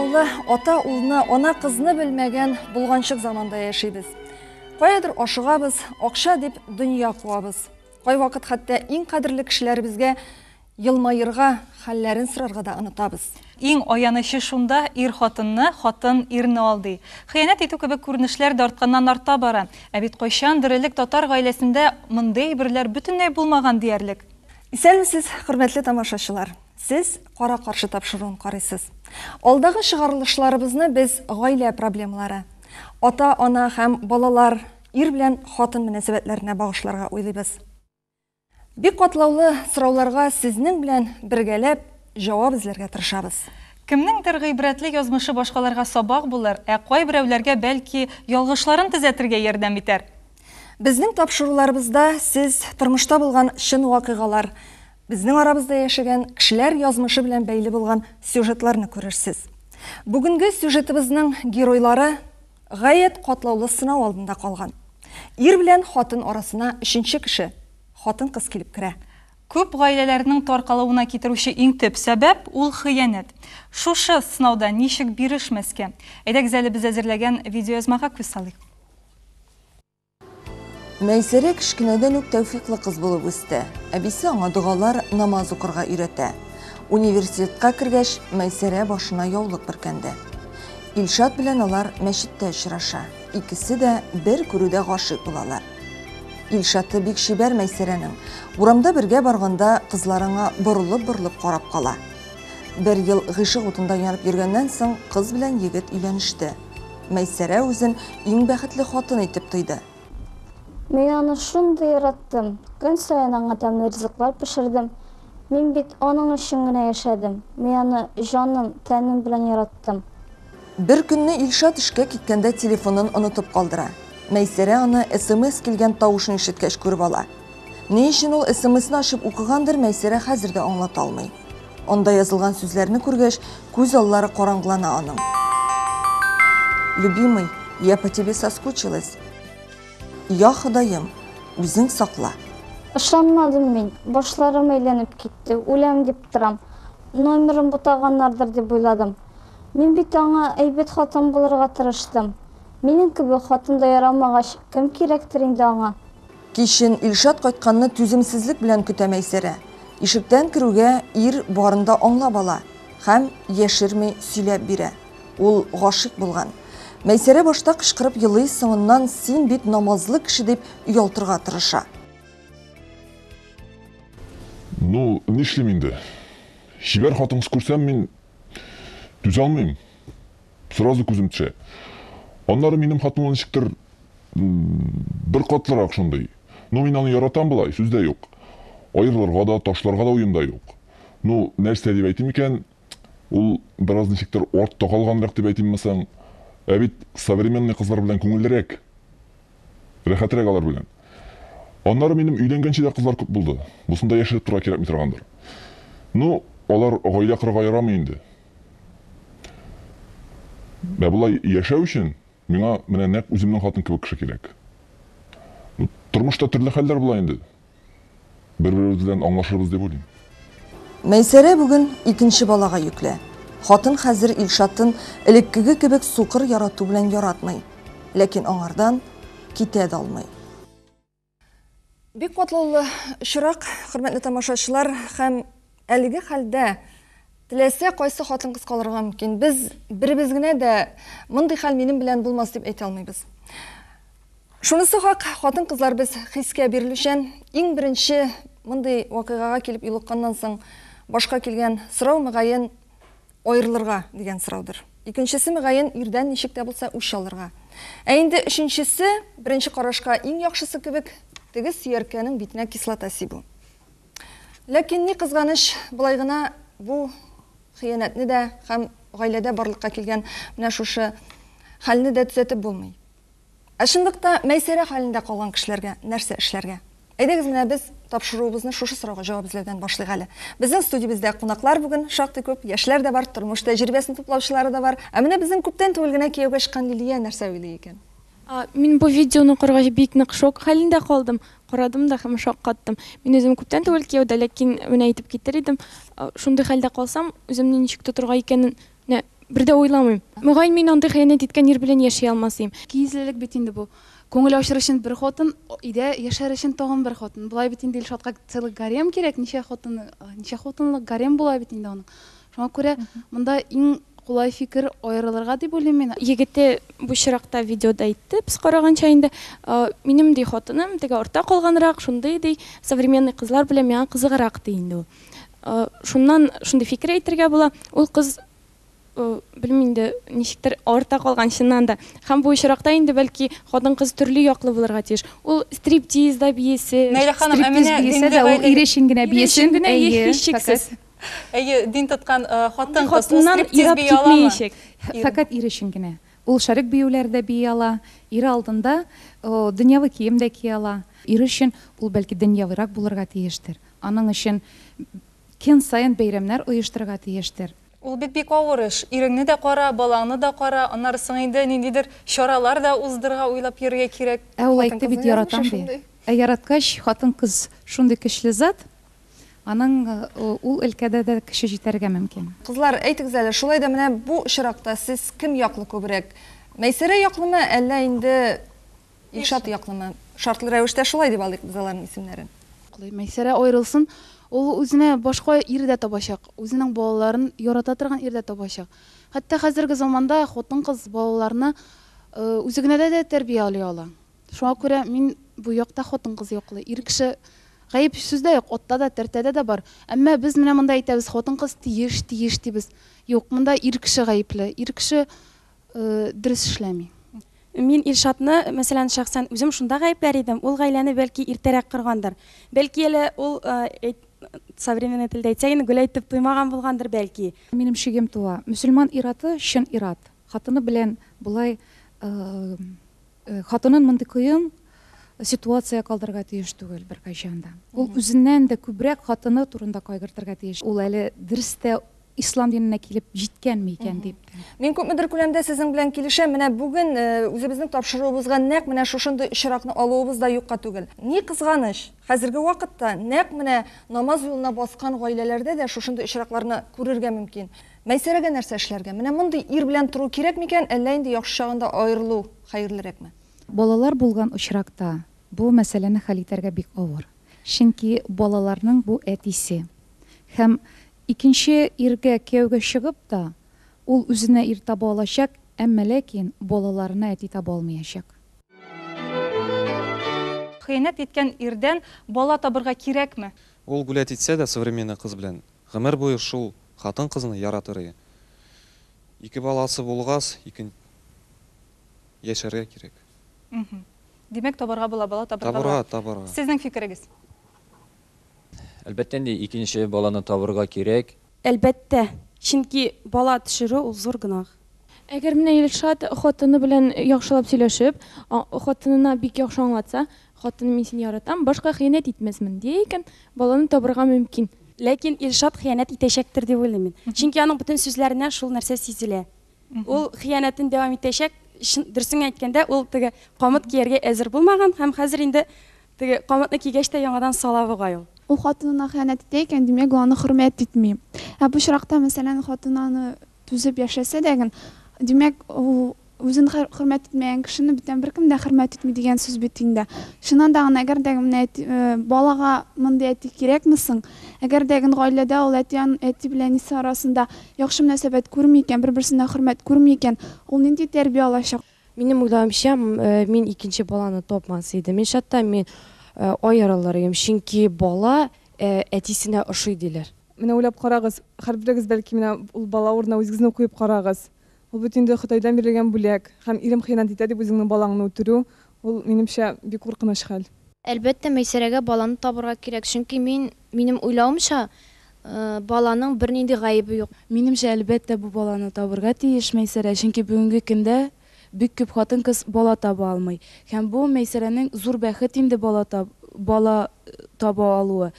катлаулы ата улны, ана кызны белмәгән булганчык заманда яшибез. Каядыр ашыгабыз, акча дип дөнья куабыз. Кай вакыт хәтта иң кадерле кешеләребезгә елмаерга, хәлләрен сорарга да онытабыз. Иң аянышы шунда ир хатынны, хатын ирне алды. Хыянат итү кебек күренешләр дә артканнан арта бара. Ә бит кайчандыр элек татар гаиләсендә мондый берләр бөтенләй булмаган диярлек. Исәнмесез, хөрмәтле тамашачылар. Сез кара каршы тапшыруын карыйсыз. Алдагы чыгарылышларыбызны без гаилә проблемалары, ата-ана һәм балалар, ир белән хатын мөнәсәбәтләренә багышларга уйлыйбыз. Бик катлаулы сорауларга сезнең белән бергәләп җавап эзләргә тырышабыз. Кемнеңдер гыйбрәтле язмышы башкаларга сабак булыр, ә кай берәүләргә бәлки ялгышларын төзәтергә ярдәм итәр. Безнең тапшыруларыбызда сез тормышта булган чын вакыйгалар, безнең арабызда яшәгән кешеләр язмышы белән бәйле булган сюжетларны күрерсез. Бүгенге сюжетыбызның геройлары гаять катлаулы сынау алдында калган. Ир белән хатын арасына өченче кеше, хатын-кыз килеп керә. Күп гаиләләрнең таркалуына китерүче иң төп сәбәп ул хыянат. Шушы сынауда ничек бирешмәскә? Әйдәгез әле без әзерләгән видеоязмага күз салыйк. Мәйсәрә кичкенәдән үк тәүфиклы кыз булып үсте. Әбисе аңа дугалар, намаз укырга өйрәтә. Университетка кергәч, Мәйсәрә башына яулык бөркәнде. Илшат белән алар мәчеттә очраша. Икесе дә бер күрүдә гашыйк булалар. Илшаты бик шибәр Мәйсәрәнең. Урамда бергә барганда кызларына борылып карап кала. Бер ел гыйшык утында янып йөргәннән соң кыз белән егет өйләнеште. Мәйсәрә үзен иң бәхетле хатын итеп тойды. Мен аны шундай яраттым. Көн сайын аңа тәмле ризыклар пешердем. Мин бит аның өчен генә яшәдем. Мен аны җаным, тәнем белән яраттым. Бер көнне Илшат эшкә киткәндә телефонын онытып калдыра. Мәйсәрә аны SMS килгән тавышын ишеткәч күреп ала. Ни өчен ул SMS-ны ачып укыгандыр, Мәйсәрә хәзер дә аңлата алмый. Анда язылган сүзләрне күргәч, күз аллары караңгылана аның. Любимый, я по тебе соскучилась. Я Ходаем, үзең сакла. Ышанмадым мин. Башларым әйләнеп китте. Үләм дип торам. Номерым бутаганнардыр дип уйладым. Мин бит аңа әйбәт хатын булырга тырыштым. Минең кебек хатын да ярамагач, кем кирәктер инде аңа? Кичен Илшат кайтканны түземсезлек белән көтә Мәйсәрә. Ишектән керүгә ир барында аңлап ала һәм яшерми сөйләп бирә. Ул гашыйк булган. Мәйсәрә башта кычкырып елый, соңыннан син бит намазлы кеше дип уялтырга тырыша. Ну, нишлим инде? Шибәр хатыңыз күрсәм, мин түзә алмыйм. Сразу күзем төшә. Аннары минем хатым ничектер бер катлырак шундый. Ну, мин аны яратам булай, сүздә юк. Аерылырга да, ташларга да уемда юк. Ну, нәрсә дип әйтим икән? Ул бераз ничектер артта калганрак дип әйтиммесәң, ә бит современный кызлар белән күңеллерәк. Рәхәтрәк алар белән. Аннары минем өйләнгәнче дә кызлар күп булды. Бусында яшереп торга кирәкми торгандыр. Ну, алар гаилә кырга ярамый инде. Бә булай яшәү өчен миңа менә нәкъ үземнең хатын кебек кеше кирәк. Тормышта төрле хәлләр була инде. Бер-беребез белән аңлашырбыз дип уйлыйм. Мәйсәрә бүген икенче балага йөкле. Хатын хәзер Илшатын элеккеге кебек сукыр ярату белән яратмый, ләкин аңардан китә дә алмый. Бик катлаулы очрак, хөрмәтле тамашачылар, һәм әлеге хәлдә теләсә кайсы хатын-кыз калырга мөмкин. Без беребез генә дә мондый хәл минем белән булмас дип әйтә алмыйбыз. Шунысы хак, хатын-кызлар без хискә бирелүчән иң беренче мондый вакыйгага килеп юлыкканнан соң башка килгән сорау мөгаен аерылырга дигән сораудыр. Икенчесе мөгаен ирдән ничек тә булса үч алырга. Ә инде өченчесе, беренче карашка иң яхшысы кебек, теге сөяркәнең битенә кислота сибү. Ләкин ни кызганыч, булай гына бу хыянатны да һәм гаиләдә барлыкка килгән менә шушы хәлне дә төзәтеп булмый. Ә шундыкта Мәйсәрә хәлендә калган кешеләргә нәрсә эшләргә? Әйдәгез менә без тапшыруыбызны шушы сорауга җавап эзләүдән башлыйк әле. Безнең студиябездә кунаклар бүген шактый күп, яшьләр дә бар, тормыш тәҗрибәсен туплаучылары да бар. Ә менә безнең күптән түгел генә кияүгә чыккан Лилия нәрсә уйлый икән? Мин бу видеоны карагач бик нык шок хәлендә калдым. Карадым да һәм шок каттым. Мин үзем күптән түгел кияүдә, ләкин менә әйтеп китер идем. Шундый хәлдә калсам, үземне ничек тотырга икәнен бер дә уйламыйм. Мөгаен мин андый хыянәт иткән ир белән яши алмасым. Кизлелек бит инде бу. Көңел ачыр өчен бер хатын, өйдә яшәр өчен тагын бер хатын. Булай бит инде Илшатка целый гарем кирәк, ничә хатынлык гарем була бит инде аның. Шуңа күрә монда иң кулай фикер аерылырга дип уйлыйм мин. Егете бу чиракта видеода әйтте, без караганча инде минем ди хатыным теге артта калганрак, шундый ди современный кызлар белән миңа кызыграк ди инде ул. Шуннан шундый фикер әйтергә була. Ул кыз белмим инде ничектер арта калган чыннан да. Һәм бу чиракта инде бәлки хатын-кыз төрле яклы булырга тиеш. Ул стриптиз да биесе. Нәйлә ханым, Биесе дә ул ирешен генә биесен. Һичшиксез. Әйе, дин тоткан хатын-кыз Хатыннан стриптиз ирап бии аламы? китмәячәк. Фақат ирешен генә. Ул шарик биюләрдә бии ала, ир алдында дөньяви кием дә кия ала. Ир өчен ул бәлки дөньявырак булырга тиештер. Аның өчен көн сайын бәйрәмнәр оештырырга тиештер. Ул бик авыр эш. Иреңне дә кара, балаңны да кара, аннары соң инде ниндидер чаралар да уздырга уйлап йөрергә кирәк. Ул әйтте бит яратам ди. Яраткач хатын-кыз шундый көчле зат, аның ул өлкәдә дә кеше җитәргә мөмкин. Кызлар, әйтегез әле, шулай да менә бу очракта сез кем яклы күбрәк? Мәйсәрә яклымы, әллә инде Илшат яклымы? Шартлы рәвештә шулай дип алдык без аларның исемнәрен. Мәйсәрә аерылсын, ул үзенә башка ир дә табачак, үзенең балаларын ярата торган ир дә табачак. Хәтта хәзерге заманда хатын-кыз балаларны үзе генә дә тәрбиялый ала. Шуңа күрә мин бу якта хатын-кыз яклы. Ир кеше гаеп сүздә юк, отта да, тәртәдә дә бар. Әмма без менә монда әйтәбез, хатын-кыз тиеш дибез. Юк, монда ир кеше гаепле. Ир кеше дөрес эшләми. Мин Илшатны, мәсәлән, шәхсән үзем шунда гаепләр идем. Ул гаиләне бәлки иртәрәк коргандыр. Бәлки әле ул современный телдә әйтсәген гүл әйтеп туймаган булгандыр бәлки. Минем шигем туа. Мөселман ираты чын ират. Хатыны белән булай хатынын мондый кыен ситуация калдырга тиеш түгел бер кайчан да. Ул үзеннән дә күбрәк хатыны турында кайгыртырга тиеш. Ул әле дөрестә ислам диненә килеп җиткәнме икән дип. Мин күпмедер күләмдә сезнең белән килешәм. Менә бүген үзебезнең тапшыруыбызга нәкъ менә шушындый очракны алуыбыз да юкка түгел. Ни кызганыч, хәзерге вакытта нәкъ менә намаз юлына баскан гаиләләрдә дә шушындый очракларны күрергә мөмкин. Мәйсәрәгә нәрсә эшләргә? Менә мондый ир белән туру кирәк микән, әллә инде яхшы чагында аерылу хәерлерәкме? Балалар булган очракта бу мәсьәләне хәл итәргә бик авыр. Чөнки балаларның бу әтисе һәм икенче иргә кияүгә чыгып та ул үзенә ир таба алачак, әмма ләкин балаларына әти таба алмаячак. Хыянәт иткән ирдән бала табырга кирәкме? Ул гулять итсә дә современный кыз белән гомер буе шул хатын-кызны яратыр. Ике баласы булгас, яшәргә кирәк. Димәк, табырга була, бала табырга. Табырга. Сезнең фикерегез? Әлбәттә инде икенче баланы табырга кирәк. Әлбәттә, чөнки бала төшерү ул зур гынах. Әгәр менә Илшат хатыны белән яхшылап сөйләшеп, хатынына бик яхшы аңлатса, хатыны мин сине яратам, башка хыянәт итмәсмен ди икән, баланы табырга мөмкин. Ләкин Илшат хыянәт итәчәктер дип уйлыйм мин. Чөнки аның бөтен сүзләреннән шул нәрсә сизелә. Ул хыянәтен дәвам итәчәк. Дөресен әйткәндә, ул теге камыт кияргә әзер булмаган һәм хәзер инде теге камытны кигәч тә яңадан сала бугай ул. Ул хатынына хыянәт итә икән, димәк, ул аны хөрмәт итми. Бу очракта, мәсәлән, хатыны аны түзеп яшәсә дә, димәк, ул үзен хөрмәт итмәгән кешене бүтән беркем дә хөрмәт итми дигән сүз бит инде. Шуннан да әгәр дә балага мондый әти кирәкме соң? Әгәр дә гаиләдә ул әти белән исе арасында яхшы мөнәсәбәт күрми икән, бер-берсенә хөрмәт күрми икән, ул нинди тәрбия алачак? Минем уйлавымча, мин икенче баланы тапмас идем. Мин шатта мин аерылыр идем, чөнки бала әтисенә ошый диләр. Менә уйлап карагыз, һәрберегез бәлки менә ул бала урынына үзегезне куеп карагыз. Ул бит инде Хытайдан бирелгән бүләк һәм ирем хыянәт итә дип үзеңнең балаңны үтерү, ул минемчә бик куркыныч хәл. Әлбәттә, Мәйсәрәгә баланы табырга кирәк, чөнки минем уйлавымча, баланың бернинди гаебе юк. Минемчә, әлбәттә бу баланы табырга тиеш Мәйсәрә, чөнки бүгенге көндә бик күп хатын-кыз бала таба алмый. Һәм бу Мәйсәрәнең зур бәхет инде бала таба алуы.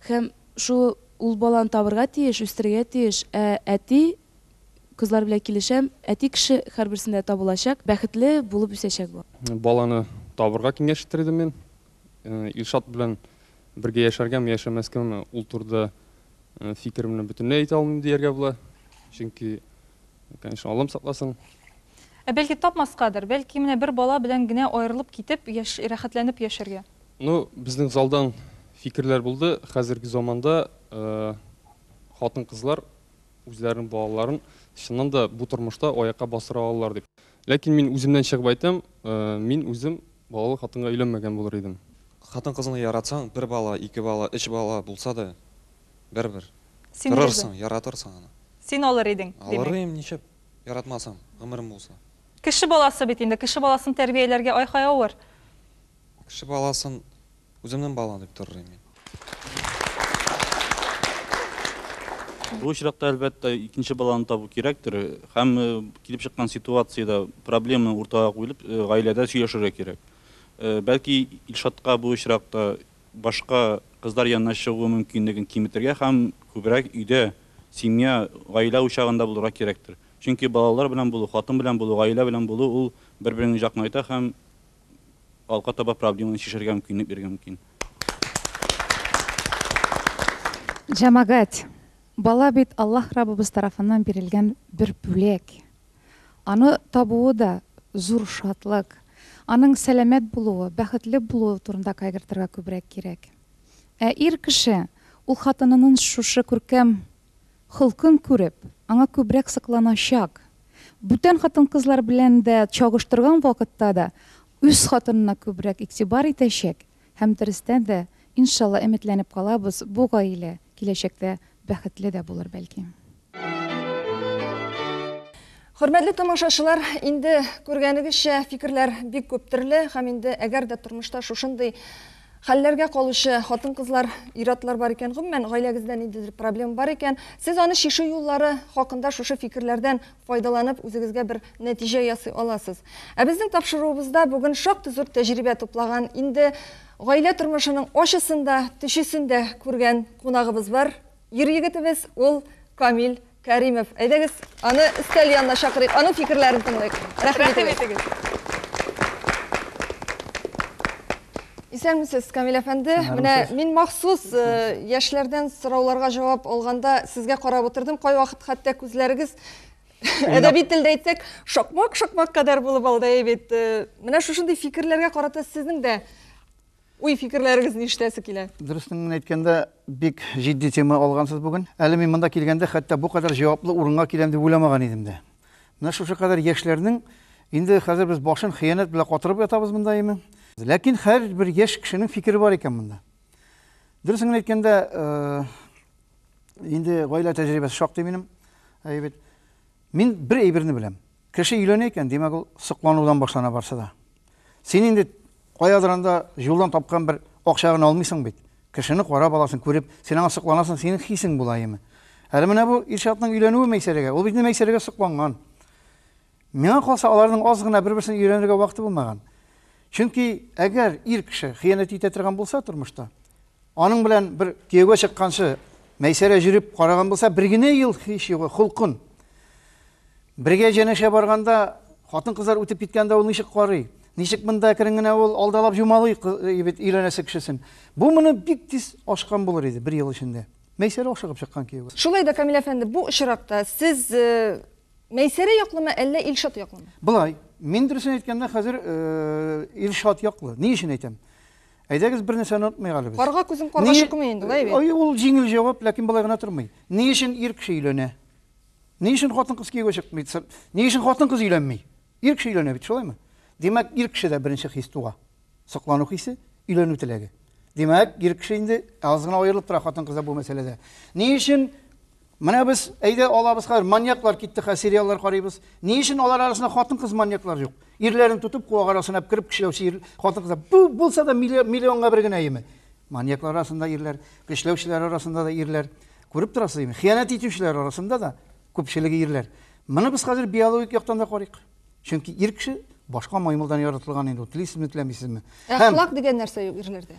Һәм шу ул баланы табырга тиеш, үстерергә тиеш. Әти кызлар белән килешәм, әти кеше һәрберсендә табылачак, бәхетле булып үсәчәк бу. Баланы табырга киңәш итәр идем мин. Илшат белән бергә яшәргәме, яшәмәскәме, ул турыда фикеремне бөтенләй әйтә алмыйм дияргә була. Чөнки Конечно, Аллам сакласын. Бәлки тапмаскадыр, бәлки менә бер бала белән генә аерылып китеп, рәхәтләнеп яшәргә. Ну, безнең залдан фикерләр булды. Хәзерге заманда хатын-кызлар үзләренең балаларын чыннан да бу тормышта аякка басыра алалар дип. Ләкин мин үземнән чыгып әйтәм, мин үзем балалы хатынга өйләнмәгән булыр идем. Хатын-кызны яратсаң, бер бала, ике бала, өч бала булса да, бер-бер. Син Торырсың, яратырсың аны. Син алыр идең, Алыр идем, ничек яратмасам, гомерем булса. Кеше баласы бит инде, кеше баласын тәрбияләргә ай-хай авыр. Кеше баласын үземнең балам дип торыр идем. Бу очракта әлбәттә икенче баланы табу кирәктер. Һәм килеп чыккан ситуациядә проблеманы уртага куелып, гаиләдә сөйләшергә кирәк. Бәлки Илшатка бу очракта башка кызлар янына чыгу мөмкинлеген киметергә һәм күбрәк өйдә семья, гаилә учагында булырга кирәктер. Чөнки балалар белән булу, хатын белән булу, гаилә белән булу ул бер-берен якынайта һәм алга таба проблеманы чишәргә мөмкинлек бирергә мөмкин. Җәмәгать, бала бит Аллаһ Раббыбыз тарафыннан бирелгән бер бүләк. Аны табуы да зур шатлык. Аның сәламәт булуы, бәхетле булуы турында кайгыртырга күбрәк кирәк. Ир кеше ул хатынының шушы күркәм хылкын күреп, аңа күбрәк сакланачак. Бүтән хатын-кызлар белән дә чагыштырган вакытта да үз хатынына күбрәк игътибар итәчәк һәм дөрестән дә иншалла өметләнеп калабыз, бу гаилә киләчәктә бәхетле дә булыр бәлки. Хөрмәтле тамашачылар, инде күргәнегезчә фикерләр бик күп төрле һәм инде әгәр дә тормышта шушындый хәлләргә калучы хатын-кызлар, ир-атлар бар икән, гомумән гаиләгездә ниндидер проблема бар икән, сез аны шишу юллары хакында шушы фикерләрдән файдаланып үзегезгә бер нәтиҗә ясый аласыз. Безнең тапшыруыбызда бүген шактый зур тәҗрибә туплаган, инде гаилә тормышының ачысында, төшесендә күргән кунагыбыз бар. Ир-егетебез ул Камил Кәримов. Әйдәгез, аны өстәл янына чакырыйк, аның фикерләрен тыңлыйк. Рәхмәт итегез. Исәнмесез, Камил әфәнде. Менә мин махсус яшьләрдән сорауларга җавап алганда сезгә карап утырдым. Кай вакыт хәтта күзләрегез әдәби телдә әйтсәк, шакмак кадәр булып алды бит. Менә шушындый фикерләргә карата сезнең дә уй фикерләрегез ништәсе килә? Дөрестен әйткәндә, бик җитди тема алгансыз бүген. Әле мин монда килгәндә хәтта бу кадәр җаваплы урынга киләм дип уйламаган идем дә. Менә шушы кадәр яшьләрнең инде хәзер без башын хыянат белән катырып ятабыз монда име? Ләкин һәр бер яшь кешенең фикере бар икән монда. Дөресен әйткәндә, инде гаилә тәҗрибәсе шактый минем. Мин бер әйберне беләм. Кеше өйләнә икән, димәк ул сыкланудан башлана барса да. Син инде каядыр анда юлдан тапкан бер акчаны алмыйсың бит. Кешене кара баласын күреп, син аңа сыкланасың, синең хисең була име? Әле менә бу Илшатның өйләнүе мәсьәләгә, ул бит мәсьәләгә сыкланган. Миңа калса аларның аз гына бер-берсен өйрәнергә вакыты булмаган. Чөнки әгәр ир кеше хыянат итә торган булса тормышта, аның белән бер кияүгә чыкканчы мәйсәрә җөреп караган булса, бер генә ел һич юк, хулкын. Бергә җәнәшә барганда, хатын-кызлар үтеп киткәндә ул ничек карый? Ничек монда кергәнгә ул алдалап җумалый бит өйләнәсе кешесен. Бу моны бик тиз ашкан булыр иде бер ел эчендә. Мәйсәрә ашыгып чыккан кияүгә. Шулай да, Камил әфәнде, бу очракта сез Мәйсәрә яклымы, әллә Илшат яклымы? Булай, мин дөресен әйткәндә хәзер Илшат яклы. Ни өчен әйтәм? Әйдәгез бер нәрсәне унытмыйк әле без. Карга күзем каргашыкмы инде, лай бит. Ул җиңел җавап, ләкин булай гына тормый. Ни өчен ир кеше өйләнә? Ни өчен хатын-кыз кияүгә чыкмый? Ни өчен хатын-кыз өйләнмәй? Ир кеше өйләнә бит, шулаймы? Димәк, ир кешедә беренче хис туа. Саклану хисе, өйләнү теләге. Димәк, ир кеше инде аз гына аерылып тора хатын-кызда бу мәсьәләдә. Ни өчен менә без әйдә алабыз хәзер маньяклар китте, сериаллар карыйбыз. Ни өчен алар арасында хатын-кыз маньяклар юк? Ирләрен тутып куак арасына кирип кишләүче хатын-кызлар. Бу булса да миллионга бер генә име. Маньяклар арасында ирләр, кишләүчеләр арасында да ирләр. Күреп торасыз име? Хыянат итүчеләр арасында да күпчелеге ирләр. Моны без хәзер биологик яктан да карыйк. Чөнки ир кеше башка маймылдан яратылган инде. Телисезме, теләмисезме? Әхлак дигән нәрсә юк ирләрдә.